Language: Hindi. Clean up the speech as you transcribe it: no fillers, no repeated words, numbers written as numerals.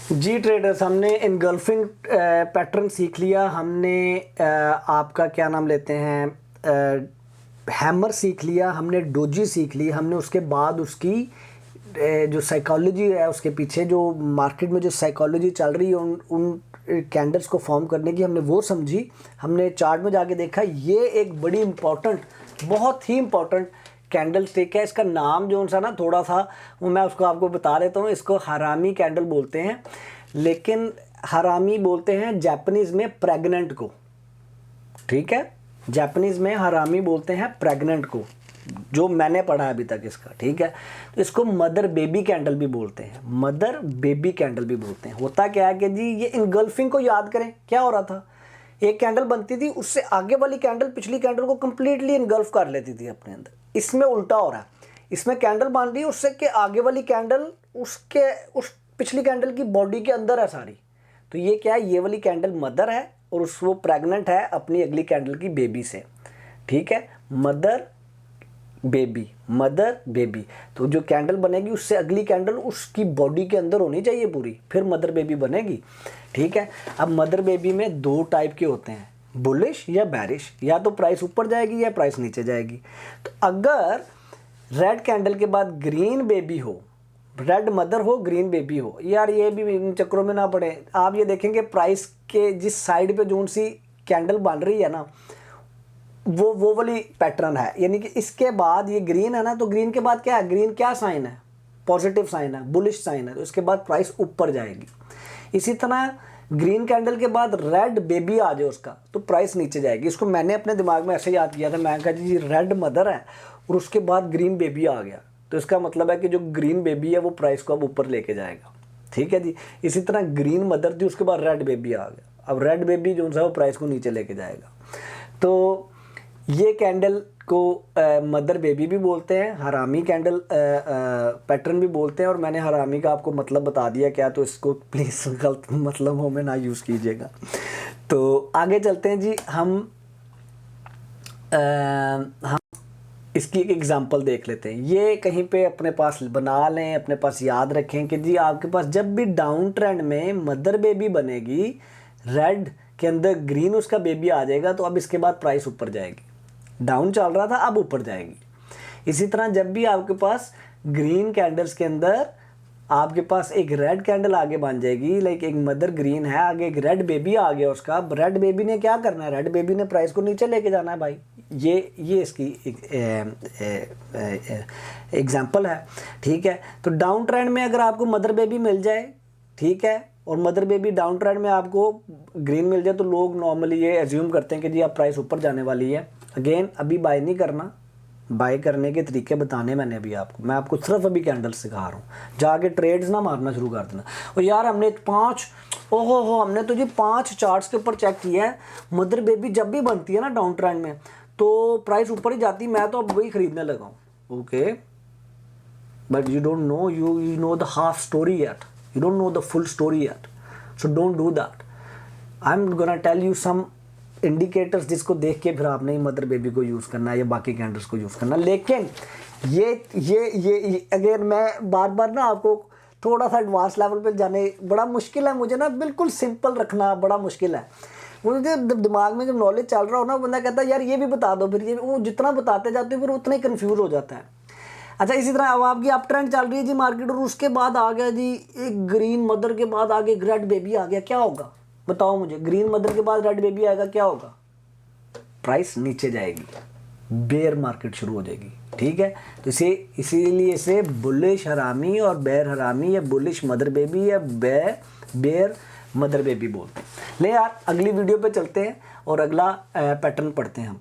जी ट्रेडर्स, हमने इनगल्फिंग पैटर्न सीख लिया। हमने आपका क्या नाम लेते हैं, हैमर सीख लिया, हमने डोजी सीख ली, हमने उसके बाद उसकी जो साइकोलॉजी है, उसके पीछे जो मार्केट में जो साइकोलॉजी चल रही है उन कैंडल्स को फॉर्म करने की हमने वो समझी। हमने चार्ट में जाके देखा, ये एक बड़ी इंपॉर्टेंट, बहुत ही इंपॉर्टेंट कैंडल स्टिक है। इसका नाम जो सा ना थोड़ा सा वो मैं उसको आपको बता देता हूँ। इसको हरामी कैंडल बोलते हैं, लेकिन हरामी बोलते हैं जापानीज़ में प्रेग्नेंट को, ठीक है। जापानीज़ में हरामी बोलते हैं प्रेग्नेंट को, जो मैंने पढ़ा है अभी तक इसका, ठीक है। तो इसको मदर बेबी कैंडल भी बोलते हैं, मदर बेबी कैंडल भी बोलते हैं। होता क्या है कि जी ये इनगल्फिंग को याद करें, क्या हो रहा था, एक कैंडल बनती थी, उससे आगे वाली कैंडल पिछली कैंडल को कंप्लीटली इनगल्फ कर लेती थी अपने अंदर। इसमें उल्टा हो रहा है, इसमें कैंडल बन रही है, उससे के आगे वाली कैंडल उसके उस पिछली कैंडल की बॉडी के अंदर है सारी। तो ये क्या है, ये वाली कैंडल मदर है और उस वो प्रेग्नेंट है अपनी अगली कैंडल की बेबी से, ठीक है। Mother baby, mother baby. तो जो कैंडल बनेगी उससे अगली कैंडल उसकी बॉडी के अंदर होनी चाहिए पूरी, फिर मदर बेबी बनेगी, ठीक है। अब मदर बेबी में दो टाइप के होते हैं, बुलिश या बैरिश, या तो प्राइस ऊपर जाएगी या प्राइस नीचे जाएगी। तो अगर रेड कैंडल के बाद ग्रीन बेबी हो, रेड मदर हो ग्रीन बेबी हो, यार ये भी इन चक्करों में ना पड़े। आप ये देखेंगे प्राइस के जिस साइड पे जो सी कैंडल बन रही है ना, वो वाली पैटर्न है, यानी कि इसके बाद ये ग्रीन है ना, तो ग्रीन के बाद क्या है, ग्रीन क्या साइन है, पॉजिटिव साइन है, बुलिश साइन है, तो इसके बाद प्राइस ऊपर जाएगी। इसी तरह ग्रीन कैंडल के बाद रेड बेबी आ जाए उसका, तो प्राइस नीचे जाएगी। इसको मैंने अपने दिमाग में ऐसे याद किया था, मैं कहा जी रेड मदर है और उसके बाद ग्रीन बेबी आ गया, तो इसका मतलब है कि जो ग्रीन बेबी है वो प्राइस को अब ऊपर लेके जाएगा, ठीक है जी। इसी तरह ग्रीन मदर थी, उसके बाद रेड बेबी आ गया, अब रेड बेबी जो है वो प्राइस को नीचे लेके जाएगा। तो ये कैंडल को मदर बेबी भी बोलते हैं, हरामी कैंडल पैटर्न भी बोलते हैं। और मैंने हरामी का आपको मतलब बता दिया क्या, तो इसको प्लीज़ गलत मतलबों में ना यूज़ कीजिएगा। तो आगे चलते हैं जी, हम इसकी एक एग्जांपल देख लेते हैं। ये कहीं पे अपने पास बना लें, अपने पास याद रखें कि जी आपके पास जब भी डाउन ट्रेंड में मदर बेबी बनेगी, रेड के अंदर ग्रीन उसका बेबी आ जाएगा, तो अब इसके बाद प्राइस ऊपर जाएगी। डाउन चल रहा था, अब ऊपर जाएगी। इसी तरह जब भी आपके पास ग्रीन कैंडल्स के अंदर आपके पास एक रेड कैंडल आगे बन जाएगी, लाइक एक मदर ग्रीन है, आगे एक रेड बेबी आ गया उसका, रेड बेबी ने क्या करना है, रेड बेबी ने प्राइस को नीचे लेके जाना है भाई। ये इसकी एग्जांपल है, ठीक है। तो डाउन ट्रेंड में अगर आपको मदर बेबी मिल जाए, ठीक है, और मदर बेबी डाउन ट्रेंड में आपको ग्रीन मिल जाए, तो लोग नॉर्मली ये एज्यूम करते हैं कि जी अब प्राइस ऊपर जाने वाली है। अगेन अभी बाय नहीं करना, बाय करने के तरीके बताने मैंने अभी आपको, मैं आपको सिर्फ अभी कैंडल सिखा रहा हूँ, जाके ट्रेड्स ना मारना शुरू कर देना। और यार हमने 5 हमने तो जी 5 चार्ट्स के ऊपर चेक किया है, मदर बेबी जब भी बनती है ना डाउन ट्रेंड में तो प्राइस ऊपर ही जाती, मैं तो अब वही खरीदने लगा हूँ, okay. But you don't know, you know the half story yet, you don't know the full story yet, so don't do that. I am gonna tell you some indicators जिसको देख के फिर आपने ही मदर बेबी को यूज़ करना है या बाकी कैंडल्स को यूज़ करना। लेकिन ये अगर मैं बार बार ना आपको थोड़ा सा एडवांस लेवल पे जाने बड़ा मुश्किल है, मुझे ना बिल्कुल सिंपल रखना बड़ा मुश्किल है। मुझे दिमाग में जब नॉलेज चल रहा हो ना, बंदा कहता है यार ये भी बता दो, फिर ये वो जितना बताते जाते हो फिर उतना ही कन्फ्यूज़ हो जाता है। अच्छा, इसी तरह अब आपकी अप ट्रेंड चल रही है जी मार्केट, और उसके बाद आ गया जी एक ग्रीन मदर के बाद आगे रेड बेबी आ गया, क्या होगा बताओ मुझे। ग्रीन मदर के बाद रेड बेबी आएगा, क्या होगा, प्राइस नीचे जाएगी, बेयर मार्केट शुरू हो जाएगी, ठीक है। तो इसीलिए इसे बुलिश हरामी और बेयर हरामी या बुलिश मदर बेबी या बेयर मदर बेबी बोलते हैं। ले यार अगली वीडियो पे चलते हैं और अगला पैटर्न पढ़ते हैं हम।